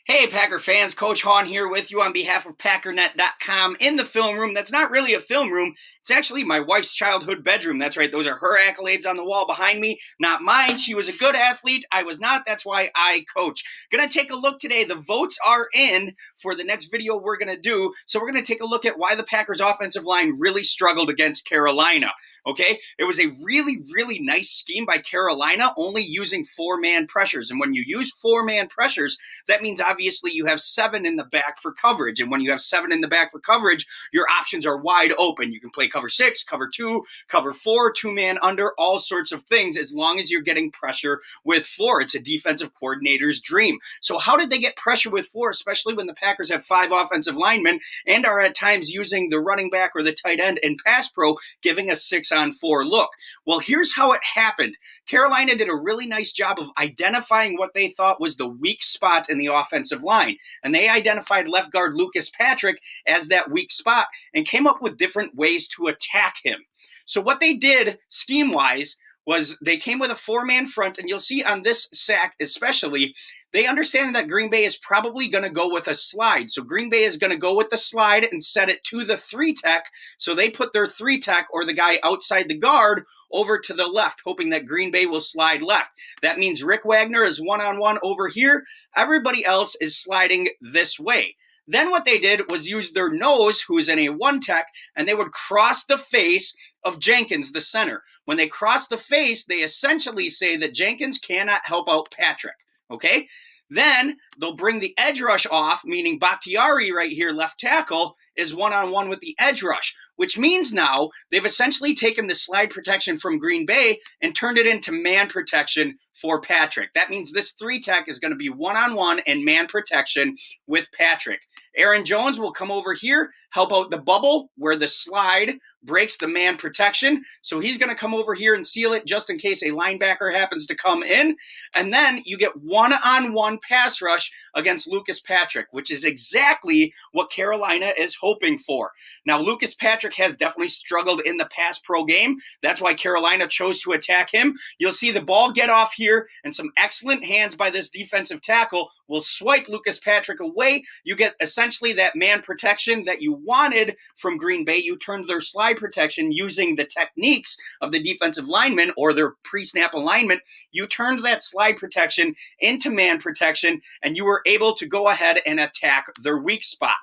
Hey, Packer fans, Coach Hawn here with you on behalf of Packernet.com in the film room. That's not really a film room. It's actually my wife's childhood bedroom. That's right. Those are her accolades on the wall behind me, not mine. She was a good athlete. I was not. That's why I coach. Going to take a look today. The votes are in for the next video we're going to do. So we're going to take a look at why the Packers offensive line really struggled against Carolina. Okay, it was a really, really nice scheme by Carolina, only using four-man pressures. And when you use four-man pressures, that means obviously you have seven in the back for coverage. And when you have seven in the back for coverage, your options are wide open. You can play cover 6, cover 2, cover 4, two-man under, all sorts of things, as long as you're getting pressure with four. It's a defensive coordinator's dream. So how did they get pressure with four, especially when the Packers have 5 offensive linemen and are at times using the running back or the tight end in pass pro, giving a 6-on-4 look? Well, here's how it happened. Carolina did a really nice job of identifying what they thought was the weak spot in the offensive line. And they identified left guard Lucas Patrick as that weak spot and came up with different ways to attack him. So what they did scheme-wise was they came with a 4-man front, and you'll see on this sack especially, they understand that Green Bay is probably going to go with a slide. So Green Bay is going to go with the slide and set it to the 3-tech. So they put their 3-tech, or the guy outside the guard, over to the left, hoping that Green Bay will slide left. That means Rick Wagner is one-on-one over here. Everybody else is sliding this way. Then what they did was use their nose, who is in a 1-tech, and they would cross the face of Jenkins, the center. When they cross the face, they essentially say that Jenkins cannot help out Patrick. Okay? Then they'll bring the edge rush off, meaning Bakhtiari right here, left tackle, is one-on-one with the edge rush, which means now they've essentially taken the slide protection from Green Bay and turned it into man protection for Patrick. That means this 3-tech is going to be one-on-one and man protection with Patrick. Aaron Jones will come over here, help out the bubble where the slide breaks the man protection. So he's going to come over here and seal it just in case a linebacker happens to come in. And then you get one-on-one pass rush against Lucas Patrick, which is exactly what Carolina is hoping for. Now, Lucas Patrick has definitely struggled in the pass pro game. That's why Carolina chose to attack him. You'll see the ball get off here, and some excellent hands by this defensive tackle will swipe Lucas Patrick away. You get essentially that man protection that you wanted from Green Bay. You turned their slide protection using the techniques of the defensive linemen or their pre-snap alignment. You turned that slide protection into man protection, and you were able to go ahead and attack their weak spot.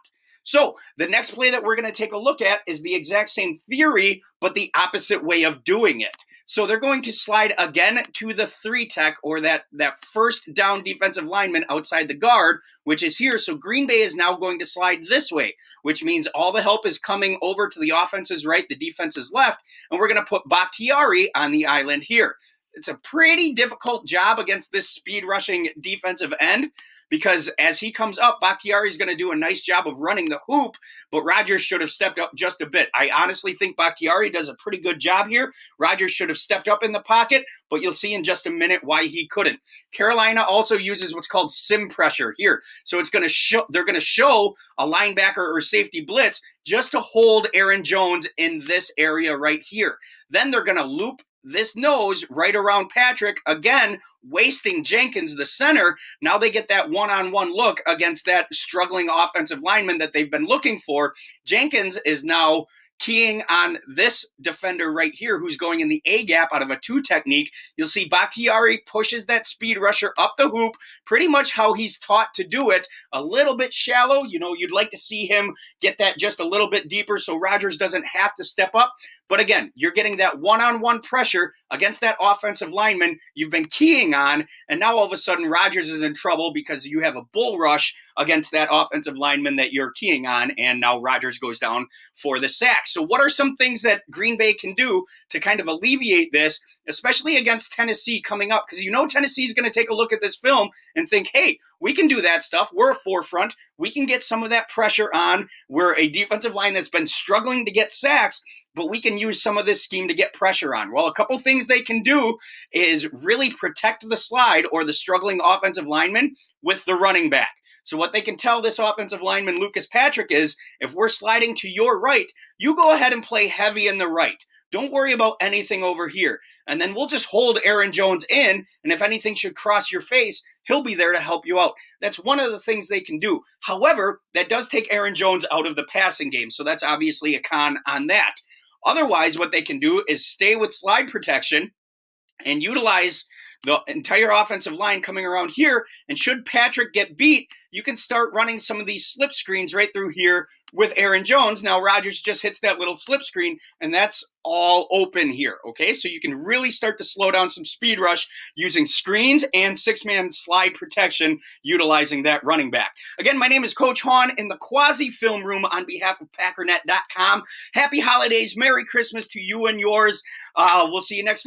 So the next play that we're going to take a look at is the exact same theory, but the opposite way of doing it. So they're going to slide again to the 3-tech, or that first down defensive lineman outside the guard, which is here. So Green Bay is now going to slide this way, which means all the help is coming over to the offense's right, the defense's left, and we're going to put Bakhtiari on the island here. It's a pretty difficult job against this speed rushing defensive end, because as he comes up, Bakhtiari is going to do a nice job of running the hoop, but Rodgers should have stepped up just a bit. I honestly think Bakhtiari does a pretty good job here. Rodgers should have stepped up in the pocket, but you'll see in just a minute why he couldn't. Carolina also uses what's called sim pressure here. So it's going to show, they're going to show a linebacker or safety blitz just to hold Aaron Jones in this area right here. Then they're going to loop this nose right around Patrick, again, wasting Jenkins, the center. Now they get that one-on-one look against that struggling offensive lineman that they've been looking for. Jenkins is now keying on this defender right here who's going in the A-gap out of a 2 technique. You'll see Bakhtiari pushes that speed rusher up the hoop, pretty much how he's taught to do it, a little bit shallow. You know, you'd like to see him get that just a little bit deeper so Rodgers doesn't have to step up. But again, you're getting that one-on-one pressure against that offensive lineman you've been keying on, and now all of a sudden Rodgers is in trouble because you have a bull rush against that offensive lineman that you're keying on, and now Rodgers goes down for the sack. So what are some things that Green Bay can do to kind of alleviate this, especially against Tennessee coming up? Because you know Tennessee is going to take a look at this film and think, hey, we can do that stuff. We're a forefront. We can get some of that pressure on. We're a defensive line that's been struggling to get sacks, but we can use some of this scheme to get pressure on. Well, a couple things they can do is really protect the slide or the struggling offensive lineman with the running back. So what they can tell this offensive lineman, Lucas Patrick, is if we're sliding to your right, you go ahead and play heavy in the right. Don't worry about anything over here. And then we'll just hold Aaron Jones in, and if anything should cross your face, he'll be there to help you out. That's one of the things they can do. However, that does take Aaron Jones out of the passing game, so that's obviously a con on that. Otherwise, what they can do is stay with slide protection and utilize the entire offensive line coming around here. And should Patrick get beat, you can start running some of these slip screens right through here with Aaron Jones. Now, Rodgers just hits that little slip screen, and that's all open here, okay? So you can really start to slow down some speed rush using screens and six-man slide protection utilizing that running back. Again, my name is Coach Hawn in the Quasi-Film Room on behalf of Packernet.com. Happy holidays. Merry Christmas to you and yours. We'll see you next week.